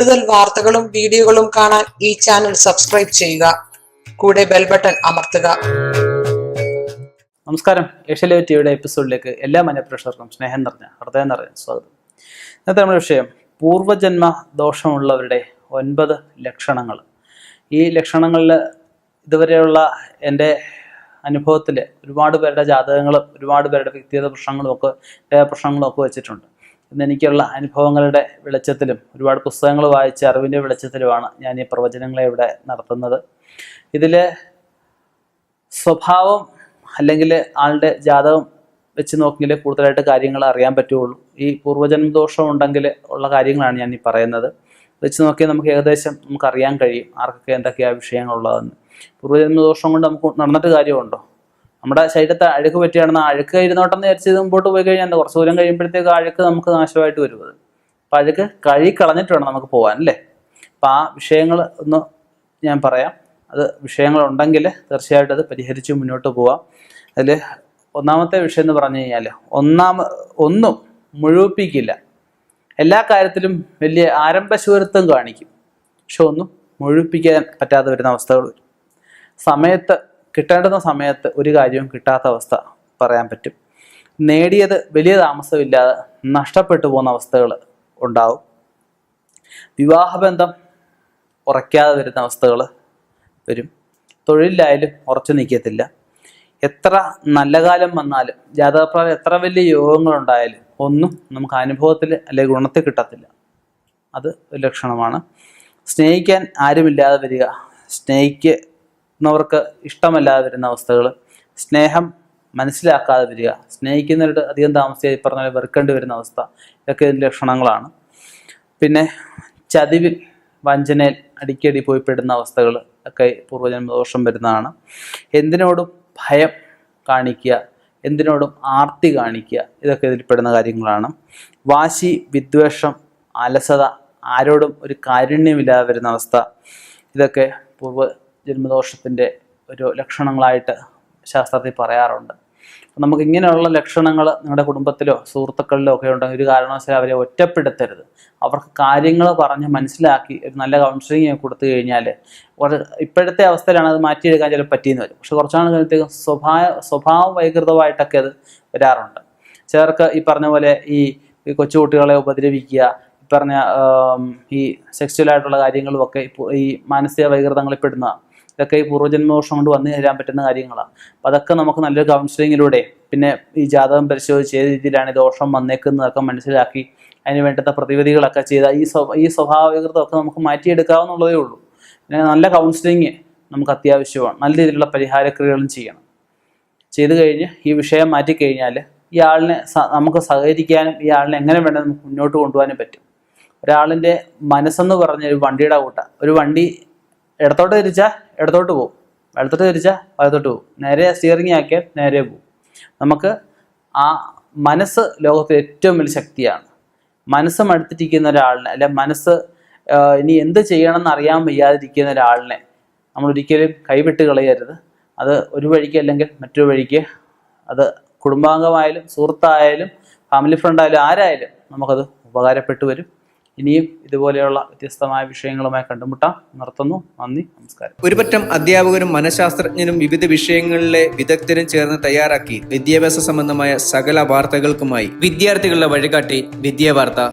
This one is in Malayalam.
കൂടുതൽ വാർത്തകളും വീഡിയോകളും കാണാൻ ഈ ചാനൽ സബ്സ്ക്രൈബ് ചെയ്യുക. കൂടെ ബെൽ ബട്ടൺ അമർത്തുക. നമസ്കാരം. ഏഷ്യാലൈവ് ടിവിയുടെ എപ്പിസോഡിലേക്ക് എല്ലാ മനഃപ്രേക്ഷകർക്കും ഹൃദയം നിറഞ്ഞ സ്വാഗതം. ഇന്നത്തെ നമ്മുടെ വിഷയം പൂർവജന്മ ദോഷമുള്ളവരുടെ 9 ലക്ഷണങ്ങൾ. ഈ ലക്ഷണങ്ങളിൽ ഇതുവരെയുള്ള എൻ്റെ അനുഭവത്തിൽ ഒരുപാട് പേരുടെ ജാതകങ്ങളും ഒരുപാട് പേരുടെ വ്യക്തിഗത പ്രശ്നങ്ങളും ഒക്കെ വെച്ചിട്ടുണ്ട്. ഇന്ന് എനിക്കുള്ള അനുഭവങ്ങളുടെ വെളിച്ചത്തിലും ഒരുപാട് പുസ്തകങ്ങൾ വായിച്ച അറിവിൻ്റെ വെളിച്ചത്തിലുമാണ് ഞാൻ ഈ പ്രവചനങ്ങളെ ഇവിടെ നടത്തുന്നത്. ഇതിൽ സ്വഭാവം അല്ലെങ്കിൽ ആളുടെ ജാതകം വെച്ച് നോക്കിയെങ്കിൽ കൂടുതലായിട്ട് കാര്യങ്ങൾ അറിയാൻ പറ്റുള്ളൂ. ഈ പൂർവ്വജന്മദോഷം ഉണ്ടെങ്കിൽ ഉള്ള കാര്യങ്ങളാണ് ഞാൻ ഈ പറയുന്നത്. വെച്ച് നോക്കിയാൽ നമുക്ക് ഏകദേശം നമുക്കറിയാൻ കഴിയും ആർക്കൊക്കെ എന്തൊക്കെയാണ് വിഷയങ്ങളുള്ളതെന്ന്. പൂർവ്വജന്മദോഷം കൊണ്ട് നമുക്ക് നടന്നിട്ട് കാര്യമുണ്ടോ? നമ്മുടെ ശരീരത്തെ അഴുക്ക് പറ്റിയാണെന്ന് അഴുക്ക് ഇരുന്നോട്ടെന്ന് വിചാരിച്ച് മുമ്പോട്ട് പോയി കഴിഞ്ഞാൽ കുറച്ച് ദൂരം കഴിയുമ്പോഴത്തേക്ക് അഴുക്ക് നമുക്ക് നാശമായിട്ട് വരുന്നത്. അപ്പം അഴുക്ക് കളഞ്ഞിട്ട് വേണം നമുക്ക് പോകാൻ, അല്ലേ? അപ്പം ആ വിഷയങ്ങൾ ഒന്ന് ഞാൻ പറയാം. അത് വിഷയങ്ങളുണ്ടെങ്കിൽ തീർച്ചയായിട്ടും അത് പരിഹരിച്ച് മുന്നോട്ട് പോവാം. അതിൽ ഒന്നാമത്തെ വിഷയം എന്ന് പറഞ്ഞു കഴിഞ്ഞാൽ ഒന്നും മുഴുവിപ്പിക്കില്ല. എല്ലാ കാര്യത്തിലും വലിയ ആരംഭശൂരത്വം കാണിക്കും, പക്ഷെ ഒന്നും മുഴുവിപ്പിക്കാൻ പറ്റാതെ വരുന്ന അവസ്ഥകൾ വരും. കിട്ടേണ്ടുന്ന സമയത്ത് ഒരു കാര്യവും കിട്ടാത്ത അവസ്ഥ പറയാൻ പറ്റും. നേടിയത് വലിയ താമസമില്ലാതെ നഷ്ടപ്പെട്ടു പോകുന്ന അവസ്ഥകൾ ഉണ്ടാവും. വിവാഹബന്ധം ഉറയ്ക്കാതെ വരുന്ന അവസ്ഥകൾ വരും. തൊഴിലിലായാലും ഉറച്ചു നിൽക്കത്തില്ല. എത്ര നല്ല കാലം വന്നാലും ജാതകപ്രകാരം എത്ര വലിയ യോഗങ്ങളുണ്ടായാലും ഒന്നും നമുക്ക് അനുഭവത്തിൽ അല്ലെങ്കിൽ ഗുണത്തിൽ കിട്ടത്തില്ല. അത് ഒരു ലക്ഷണമാണ്. സ്നേഹിക്കാൻ ആരുമില്ലാതെ വരിക, സ്നേഹിക്കുന്നവർക്ക് ഇഷ്ടമല്ലാതെ വരുന്ന അവസ്ഥകൾ, സ്നേഹം മനസ്സിലാക്കാതെ വരിക, സ്നേഹിക്കുന്നവരുടെ അധികം താമസിയായി പറഞ്ഞാൽ വെറുക്കേണ്ടി വരുന്ന അവസ്ഥ, ഇതൊക്കെ ഇതിൻ്റെ ലക്ഷണങ്ങളാണ്. പിന്നെ ചതിവിൽ വഞ്ചനയിൽ അടിക്കടി പോയി പെടുന്ന അവസ്ഥകൾ ഒക്കെ പൂർവ്വജന്മദോഷം വരുന്നതാണ്. എന്തിനോടും ഭയം കാണിക്കുക, എന്തിനോടും ആർത്തി കാണിക്കുക, ഇതൊക്കെ ഇതിൽ പെടുന്ന കാര്യങ്ങളാണ്. വാശി, വിദ്വേഷം, അലസത, ആരോടും ഒരു കാരുണ്യമില്ലാതെ വരുന്ന അവസ്ഥ, ഇതൊക്കെ പൂർവ്വജന്മദോഷത്തിൻ്റെ ഒരു ലക്ഷണങ്ങളായിട്ട് ശാസ്ത്രത്തിൽ പറയാറുണ്ട്. അപ്പം നമുക്ക് ഇങ്ങനെയുള്ള ലക്ഷണങ്ങൾ നിങ്ങളുടെ കുടുംബത്തിലോ സുഹൃത്തുക്കളിലോ ഒക്കെ ഉണ്ടെങ്കിൽ ഒരു കാരണവശാലും അവരെ ഒറ്റപ്പെടുത്തരുത്. അവർക്ക് കാര്യങ്ങൾ പറഞ്ഞ് മനസ്സിലാക്കി ഒരു നല്ല കൗൺസിലിംഗ് കൊടുത്തു കഴിഞ്ഞാൽ ഇപ്പോഴത്തെ അവസ്ഥയിലാണ് അത് മാറ്റിയെടുക്കാൻ ചിലപ്പോൾ പറ്റിയെന്ന് വരും. പക്ഷെ കുറച്ചാണ് കഴിഞ്ഞത്തേക്കും സ്വഭാവ വൈകൃതമായിട്ടൊക്കെ അത് വരാറുണ്ട്. ചിലർക്ക് ഈ പറഞ്ഞ പോലെ ഈ കൊച്ചുകുട്ടികളെ ഉപദ്രവിക്കുക, ഈ പറഞ്ഞ ഈ സെക്സ്വലായിട്ടുള്ള കാര്യങ്ങളും ഒക്കെ ഈ മാനസിക വൈകൃതങ്ങളിൽ പെടുന്നതാണ്. ഇതൊക്കെ ഈ പൂർവ്വജന്മദോഷം കൊണ്ട് വന്നു തരാൻ പറ്റുന്ന കാര്യങ്ങളാണ്. അപ്പം അതൊക്കെ നമുക്ക് നല്ലൊരു കൗൺസിലിങ്ങിലൂടെ പിന്നെ ഈ ജാതകം പരിശോധിച്ച് ഏത് രീതിയിലാണ് ഈ ദോഷം വന്നേക്കുന്നതൊക്കെ മനസ്സിലാക്കി അതിന് വേണ്ടുന്ന പ്രതിവിധികളൊക്കെ ചെയ്താൽ ഈ സ്വഭാവ വികൃതമൊക്കെ നമുക്ക് മാറ്റിയെടുക്കാവുന്നുള്ളതേ ഉള്ളൂ. പിന്നെ നല്ല കൗൺസിലിങ് നമുക്ക് അത്യാവശ്യമാണ്. നല്ല രീതിയിലുള്ള പരിഹാരക്രിയകളും ചെയ്തു കഴിഞ്ഞ് ഈ വിഷയം മാറ്റിക്കഴിഞ്ഞാൽ ഈ ആളിനെ നമുക്ക് സഹകരിക്കാനും ഈ ആളിനെ എങ്ങനെ വേണം നമുക്ക് മുന്നോട്ട് കൊണ്ടുപോകാനും പറ്റും. ഒരാളിൻ്റെ മനസ്സെന്ന് പറഞ്ഞ ഒരു വണ്ടിയുടെ ഒരു വണ്ടി ഇടത്തോട്ട് തിരിച്ചാൽ ഇടത്തോട്ട് പോകും, വലത്തോട്ട് തിരിച്ചാൽ വലത്തോട്ട് പോകും, നേരെ സ്റ്റിയറിംഗ് ആക്കിയാൽ നേരെ പോകും. നമുക്ക് ആ മനസ്സ് ലോകത്തിലെ ഏറ്റവും വലിയ ശക്തിയാണ്. മനസ്സ് മടുത്തിരിക്കുന്ന ഒരാളിനെ അല്ലെ മനസ്സ് ഇനി എന്ത് ചെയ്യണമെന്ന് അറിയാൻ വയ്യാതിരിക്കുന്ന ഒരാളിനെ നമ്മൾ ഒരിക്കലും കൈവിട്ട് കളയരുത്. അത് ഒരു വഴിക്ക് അല്ലെങ്കിൽ മറ്റൊരു വഴിക്ക്, അത് കുടുംബാംഗമായാലും സുഹൃത്തായാലും ഫാമിലി ഫ്രണ്ടായാലും ആരായാലും നമുക്കത് ഉപകാരപ്പെട്ടു വരും. ഇനിയും ഇതുപോലെയുള്ള വ്യത്യസ്തമായ വിഷയങ്ങളുമായി കണ്ടുമുട്ടാം. നിർത്തുന്നു. നന്ദി, നമസ്കാരം. ഒരുപറ്റം അധ്യാപകരും മനഃശാസ്ത്രജ്ഞരും വിവിധ വിഷയങ്ങളിലെ വിദഗ്ധരും ചേർന്ന് തയ്യാറാക്കി വിദ്യാഭ്യാസ സംബന്ധമായ സകല വാർത്തകൾക്കുമായി വിദ്യാർത്ഥികളുടെ വഴികാട്ടി വിദ്യാവാർത്ത.